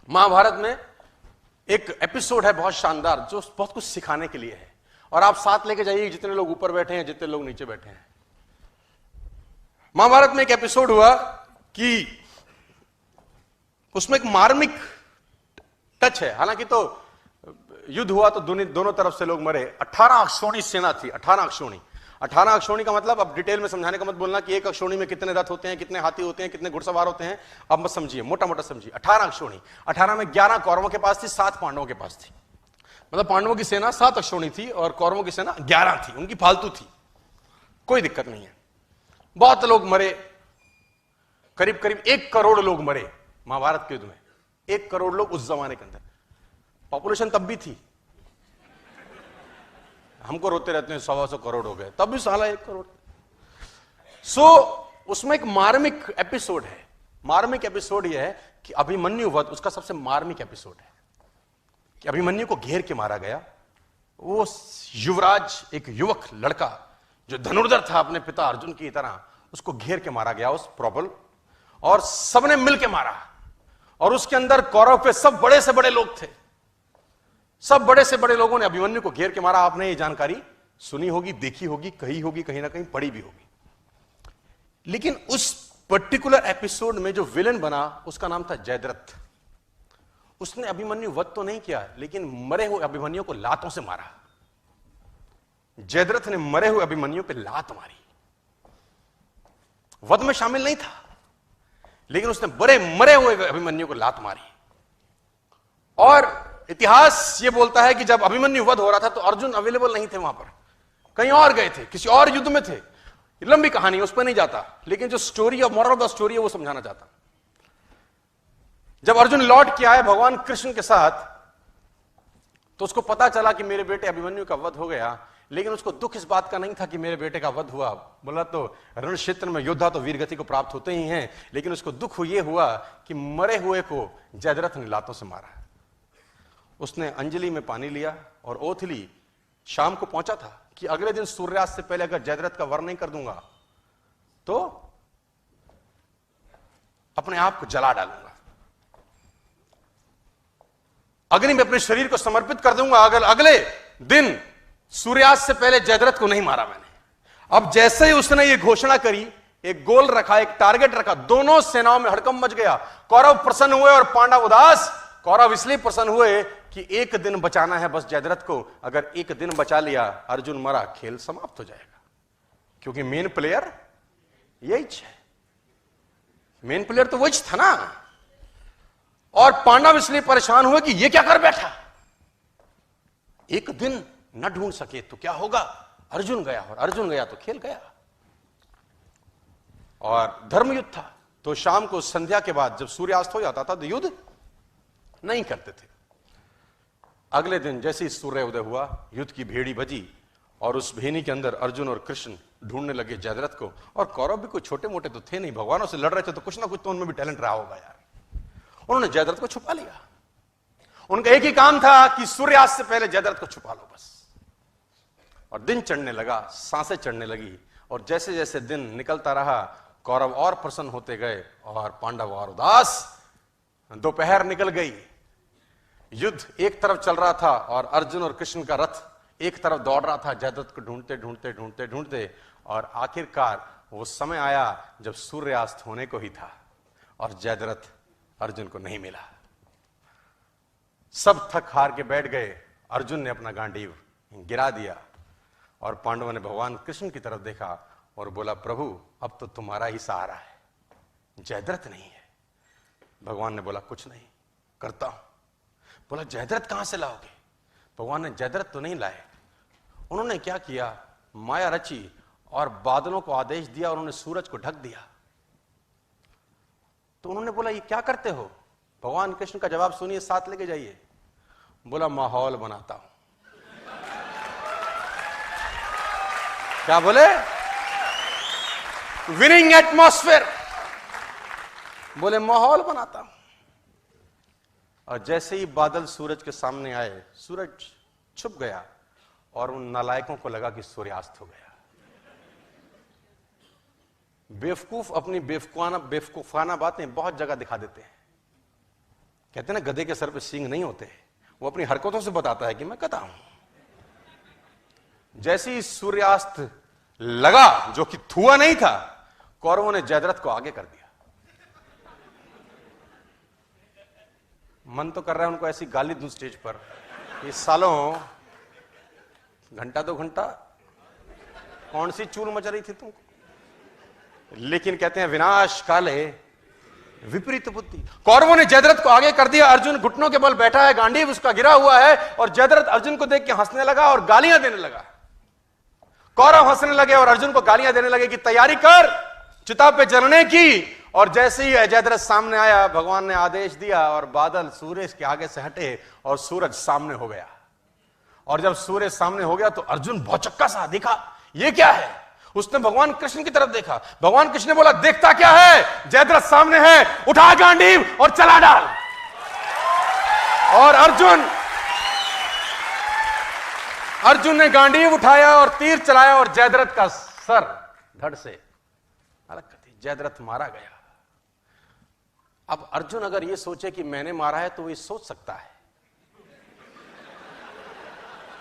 महाभारत में एक एपिसोड है बहुत शानदार जो बहुत कुछ सिखाने के लिए है, और आप साथ लेके जाइए जितने लोग ऊपर बैठे हैं, जितने लोग नीचे बैठे हैं। महाभारत में एक एपिसोड हुआ कि उसमें एक मार्मिक टच है। हालांकि तो युद्ध हुआ तो दोनों तरफ से लोग मरे। 18 अक्षौणी सेना थी। 18 अक्षौणी का मतलब, अब डिटेल में समझाने का मत बोलना कि एक अक्षौणी में कितने रथ होते हैं, कितने हाथी होते हैं, कितने घुड़सवार होते हैं, अब मत समझिए, मोटा मोटा समझिए। 18 अक्षौणी, 18 में 11 कौरवों के पास थी, 7 पांडवों के पास थी। मतलब पांडवों की सेना 7 अक्षौणी थी और कौरवों की सेना 11 थी, उनकी फालतू थी, कोई दिक्कत नहीं है। बहुत लोग मरे, करीब करीब 1 करोड़ लोग मरे महाभारत के युद्ध में। 1 करोड़ लोग उस जमाने के अंदर। पॉपुलेशन तब भी थी, हमको रोते रहते हैं 100 करोड़ हो गए, तब भी साला 1 करोड़। उसमें एक मार्मिक एपिसोड है। मार्मिक एपिसोड यह है कि अभिमन्यु वध उसका सबसे मार्मिक एपिसोड है कि अभिमन्यु को घेर के मारा गया। वो युवराज, एक युवक लड़का जो धनुर्धर था अपने पिता अर्जुन की तरह, उसको घेर के मारा गया उस प्रबल, और सबने मिलके मारा। और उसके अंदर कौरव पे सब बड़े से बड़े लोग थे, सब बड़े से बड़े लोगों ने अभिमन्यु को घेर के मारा। आपने ये जानकारी सुनी होगी, देखी होगी, कही होगी, कहीं ना कहीं पढ़ी भी होगी। लेकिन उस पर्टिकुलर एपिसोड में जो विलेन बना उसका नाम था जयद्रथ। उसने अभिमन्यु वध तो नहीं किया, लेकिन मरे हुए अभिमन्यु को लातों से मारा। जयद्रथ ने मरे हुए अभिमन्यु पे लात मारी। वध में शामिल नहीं था, लेकिन उसने मरे हुए अभिमन्यु को लात मारी। और इतिहास यह बोलता है कि जब अभिमन्यु वध हो रहा था तो अर्जुन अवेलेबल नहीं थे वहां पर, कहीं और गए थे, किसी और युद्ध में थे। लंबी कहानी, उस पर नहीं जाता, लेकिन जो story of moral of the story है वो समझाना चाहता। जब अर्जुन लौट के आए भगवान कृष्ण के साथ, तो उसको पता चला कि मेरे बेटे अभिमन्यु का वध हो गया। लेकिन उसको दुख इस बात का नहीं था कि मेरे बेटे का वध हुआ। बोला तो रण क्षेत्र में योद्धा तो वीरगति को प्राप्त होते ही हैं, लेकिन उसको दुख यह हुआ कि मरे हुए को जयद्रथ ने लातों से मारा। उसने अंजलि में पानी लिया और ओथ ली। शाम को पहुंचा था कि अगले दिन सूर्यास्त से पहले अगर जयद्रथ का वर्ण नहीं कर दूंगा तो अपने आप को जला डालूंगा, अग्नि में अपने शरीर को समर्पित कर दूंगा। अगर अगले दिन सूर्यास्त से पहले जयद्रथ को नहीं मारा मैंने। अब जैसे ही उसने ये घोषणा करी, एक गोल रखा, एक टारगेट रखा, दोनों सेनाओं में हड़कंप मच गया। कौरव प्रसन्न हुए और पांडव उदास। कौरव इसलिए प्रसन्न हुए कि एक दिन बचाना है बस जयद्रथ को। अगर एक दिन बचा लिया, अर्जुन मरा, खेल समाप्त हो जाएगा, क्योंकि मेन प्लेयर यही है। मेन प्लेयर तो वही था ना। और पांडव इसलिए परेशान हुए कि ये क्या कर बैठा, एक दिन न ढूंढ सके तो क्या होगा। अर्जुन गया, और अर्जुन गया तो खेल गया। और धर्म युद्ध था, तो शाम को संध्या के बाद जब सूर्यास्त हो जाता था तो युद्ध नहीं करते थे। अगले दिन जैसे ही सूर्योदय हुआ, युद्ध की भेड़ी बजी, और उस भेनी के अंदर अर्जुन और कृष्ण ढूंढने लगे जयद्रथ को। और कौरव भी कोई छोटे मोटे तो थे नहीं, भगवानों से लड़ रहे थे, तो कुछ ना कुछ तो उनमें भी टैलेंट रहा होगा यार। उन्होंने जयद्रथ को छुपा लिया। उनका एक ही काम था कि सूर्यास्त से पहले जयद्रथ को छुपा लो बस। और दिन चढ़ने लगा, सांसें चढ़ने लगी, और जैसे जैसे दिन निकलता रहा कौरव और प्रसन्न होते गए और पांडव और उदास। दोपहर निकल गई, युद्ध एक तरफ चल रहा था और अर्जुन और कृष्ण का रथ एक तरफ दौड़ रहा था जयद्रथ को ढूंढते ढूंढते ढूंढते ढूंढते। और आखिरकार वो समय आया जब सूर्यास्त होने को ही था और जयद्रथ अर्जुन को नहीं मिला। सब थक हार के बैठ गए। अर्जुन ने अपना गांडीव गिरा दिया और पांडवों ने भगवान कृष्ण की तरफ देखा और बोला, प्रभु अब तो तुम्हारा ही सहारा है, जयद्रथ नहीं है। भगवान ने बोला, कुछ नहीं, करता हूं। बोला, जयद्रथ कहां से लाओगे। भगवान ने जयद्रथ तो नहीं लाए। उन्होंने क्या किया, माया रची और बादलों को आदेश दिया और उन्होंने सूरज को ढक दिया। तो उन्होंने बोला, ये क्या करते हो। भगवान कृष्ण का जवाब सुनिए, साथ लेके जाइए। बोला, माहौल बनाता हूं। क्या बोले, विनिंग एटमॉस्फेयर। बोले, माहौल बनाता हूं। और जैसे ही बादल सूरज के सामने आए, सूरज छुप गया और उन नालायकों को लगा कि सूर्यास्त हो गया। बेवकूफ अपनी बेवकूफाना बातें बहुत जगह दिखा देते हैं। कहते हैं ना गधे के सर पे सींग नहीं होते, वो अपनी हरकतों से बताता है कि मैं गधा हूं। जैसे ही सूर्यास्त लगा, जो कि थुआ नहीं था, कौरवों ने जयद्रथ को आगे कर दिया। मन तो कर रहा है उनको ऐसी गाली दूं स्टेज पर, ये सालों घंटा 2 घंटा कौन सी चूल मच रही थी तुमको। लेकिन कहते हैं विनाश काले विपरीत बुद्धि। कौरवों ने जयद्रथ को आगे कर दिया। अर्जुन घुटनों के बल बैठा है, गांडीव उसका गिरा हुआ है, और जयद्रथ अर्जुन को देख के हंसने लगा और गालियां देने लगा। कौरव हंसने लगे और अर्जुन को गालियां देने लगे कि तैयारी कर चिता पे जलने की। और जैसे ही जयद्रथ सामने आया, भगवान ने आदेश दिया और बादल सूर्य के आगे से हटे और सूरज सामने हो गया। और जब सूर्य सामने हो गया तो अर्जुन भौचक्का सा दिखा, ये क्या है? उसने भगवान कृष्ण की तरफ देखा। भगवान कृष्ण ने बोला, देखता क्या है, जयद्रथ सामने है, उठा गांडीव और चला डाल। और अर्जुन ने गांडीव उठाया और तीर चलाया और जयद्रथ का सर धड़ से अलग कर दिया। जयद्रथ मारा गया। अब अर्जुन अगर ये सोचे कि मैंने मारा है तो वो ये सोच सकता है